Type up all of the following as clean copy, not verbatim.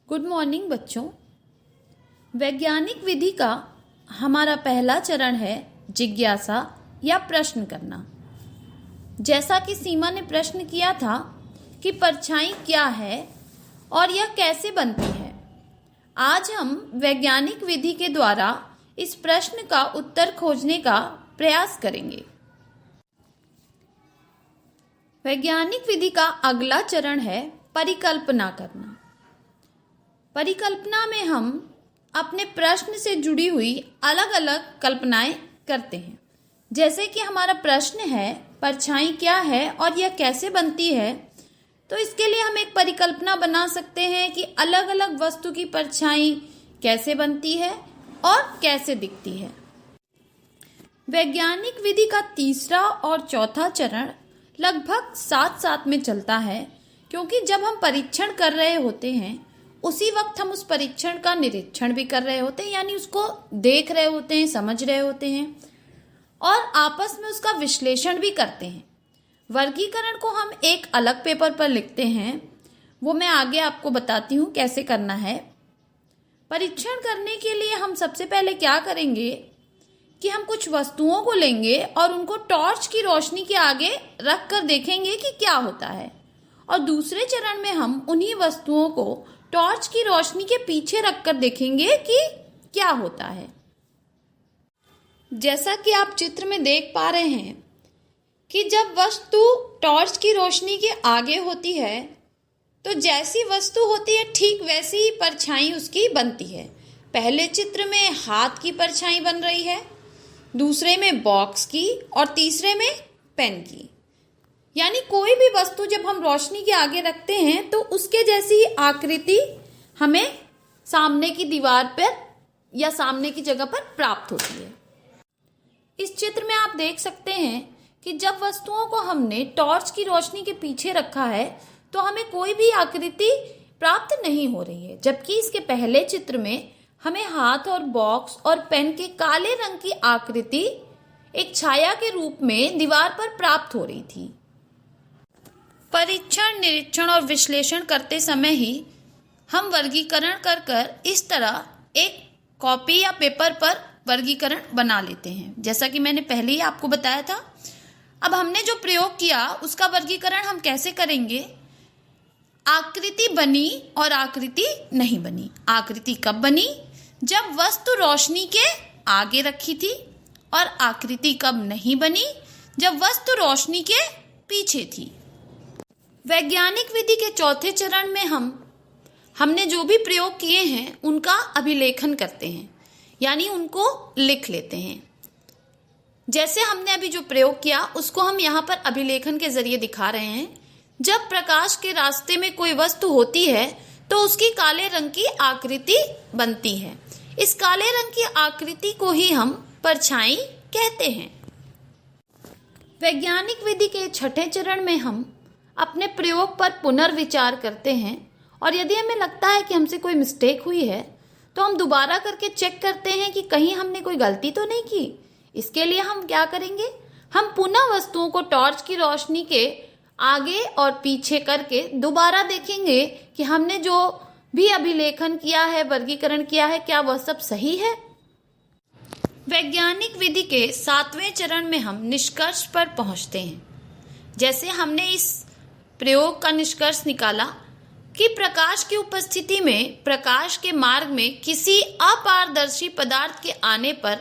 Good morning बच्चों। वैज्ञानिक विधि का हमारा पहला चरण है जिज्ञासा या प्रश्न करना। जैसा कि सीमा ने प्रश्न किया था कि परछाई क्या है और यह कैसे बनती है, आज हम वैज्ञानिक विधि के द्वारा इस प्रश्न का उत्तर खोजने का प्रयास करेंगे। वैज्ञानिक विधि का अगला चरण है परिकल्पना करना। परिकल्पना में हम अपने प्रश्न से जुड़ी हुई अलग अलग कल्पनाएं करते हैं। जैसे कि हमारा प्रश्न है परछाई क्या है और यह कैसे बनती है, तो इसके लिए हम एक परिकल्पना बना सकते हैं कि अलग अलग वस्तु की परछाई कैसे बनती है और कैसे दिखती है। वैज्ञानिक विधि का तीसरा और चौथा चरण लगभग साथ साथ में चलता है, क्योंकि जब हम परीक्षण कर रहे होते हैं उसी वक्त हम उस परीक्षण का निरीक्षण भी कर रहे होते हैं, यानी उसको देख रहे होते हैं, समझ रहे होते हैं और आपस में उसका विश्लेषण भी करते हैं। वर्गीकरण को हम एक अलग पेपर पर लिखते हैं, वो मैं आगे आपको बताती हूँ कैसे करना है। परीक्षण करने के लिए हम सबसे पहले क्या करेंगे कि हम कुछ वस्तुओं को लेंगे और उनको टॉर्च की रोशनी के आगे रख कर देखेंगे कि क्या होता है, और दूसरे चरण में हम उन्हीं वस्तुओं को टॉर्च की रोशनी के पीछे रखकर देखेंगे कि क्या होता है। जैसा कि आप चित्र में देख पा रहे हैं कि जब वस्तु टॉर्च की रोशनी के आगे होती है तो जैसी वस्तु होती है ठीक वैसी ही परछाई उसकी बनती है। पहले चित्र में हाथ की परछाई बन रही है, दूसरे में बॉक्स की और तीसरे में पेन की। यानी कोई भी वस्तु जब हम रोशनी के आगे रखते हैं तो उसके जैसी आकृति हमें सामने की दीवार पर या सामने की जगह पर प्राप्त होती है। इस चित्र में आप देख सकते हैं कि जब वस्तुओं को हमने टॉर्च की रोशनी के पीछे रखा है तो हमें कोई भी आकृति प्राप्त नहीं हो रही है, जबकि इसके पहले चित्र में हमें हाथ और बॉक्स और पेन के काले रंग की आकृति एक छाया के रूप में दीवार पर प्राप्त हो रही थी। परीक्षण, निरीक्षण और विश्लेषण करते समय ही हम वर्गीकरण कर इस तरह एक कॉपी या पेपर पर वर्गीकरण बना लेते हैं, जैसा कि मैंने पहले ही आपको बताया था। अब हमने जो प्रयोग किया उसका वर्गीकरण हम कैसे करेंगे? आकृति बनी और आकृति नहीं बनी। आकृति कब बनी? जब वस्तु रोशनी के आगे रखी थी, और आकृति कब नहीं बनी? जब वस्तु रोशनी के पीछे थी। वैज्ञानिक विधि के चौथे चरण में हमने जो भी प्रयोग किए हैं उनका अभिलेखन करते हैं, यानी उनको लिख लेते हैं। जैसे हमने अभी जो प्रयोग किया उसको हम यहाँ पर अभिलेखन के जरिए दिखा रहे हैं। जब प्रकाश के रास्ते में कोई वस्तु होती है तो उसकी काले रंग की आकृति बनती है। इस काले रंग की आकृति को ही हम परछाई कहते हैं। वैज्ञानिक विधि के छठे चरण में हम अपने प्रयोग पर पुनर्विचार करते हैं, और यदि हमें लगता है कि हमसे कोई मिस्टेक हुई है तो हम दोबारा करके चेक करते हैं कि कहीं हमने कोई गलती तो नहीं की। इसके लिए हम क्या करेंगे? हम पुनः वस्तुओं को टॉर्च की रोशनी के आगे और पीछे करके दोबारा देखेंगे कि हमने जो भी अभिलेखन किया है, वर्गीकरण किया है, क्या वह सब सही है। वैज्ञानिक विधि के सातवें चरण में हम निष्कर्ष पर पहुंचते हैं। जैसे हमने इस प्रयोग का निष्कर्ष निकाला कि प्रकाश की उपस्थिति में प्रकाश के मार्ग में किसी अपारदर्शी पदार्थ के आने पर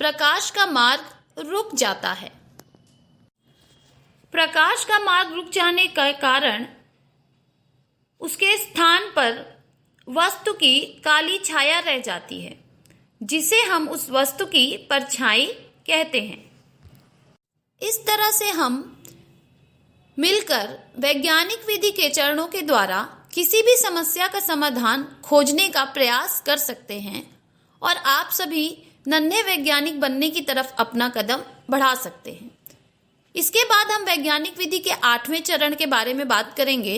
प्रकाश का मार्ग रुक जाता है। प्रकाश का मार्ग रुक जाने का कारण उसके स्थान पर वस्तु की काली छाया रह जाती है, जिसे हम उस वस्तु की परछाई कहते हैं। इस तरह से हम मिलकर वैज्ञानिक विधि के चरणों के द्वारा किसी भी समस्या का समाधान खोजने का प्रयास कर सकते हैं, और आप सभी नन्हे वैज्ञानिक बनने की तरफ अपना कदम बढ़ा सकते हैं। इसके बाद हम वैज्ञानिक विधि के आठवें चरण के बारे में बात करेंगे।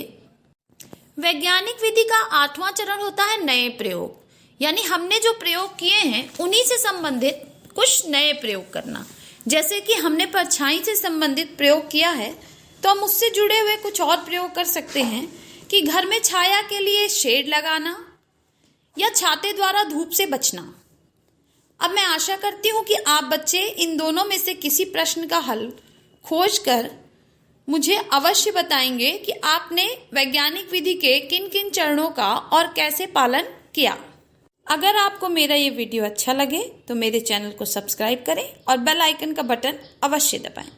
वैज्ञानिक विधि का आठवां चरण होता है नए प्रयोग, यानी हमने जो प्रयोग किए हैं उन्हीं से संबंधित कुछ नए प्रयोग करना। जैसे कि हमने परछाई से संबंधित प्रयोग किया है तो हम उससे जुड़े हुए कुछ और प्रयोग कर सकते हैं कि घर में छाया के लिए शेड लगाना, या छाते द्वारा धूप से बचना। अब मैं आशा करती हूँ कि आप बच्चे इन दोनों में से किसी प्रश्न का हल खोजकर मुझे अवश्य बताएंगे कि आपने वैज्ञानिक विधि के किन किन चरणों का और कैसे पालन किया। अगर आपको मेरा ये वीडियो अच्छा लगे तो मेरे चैनल को सब्सक्राइब करें और बेल आइकन का बटन अवश्य दबाएं।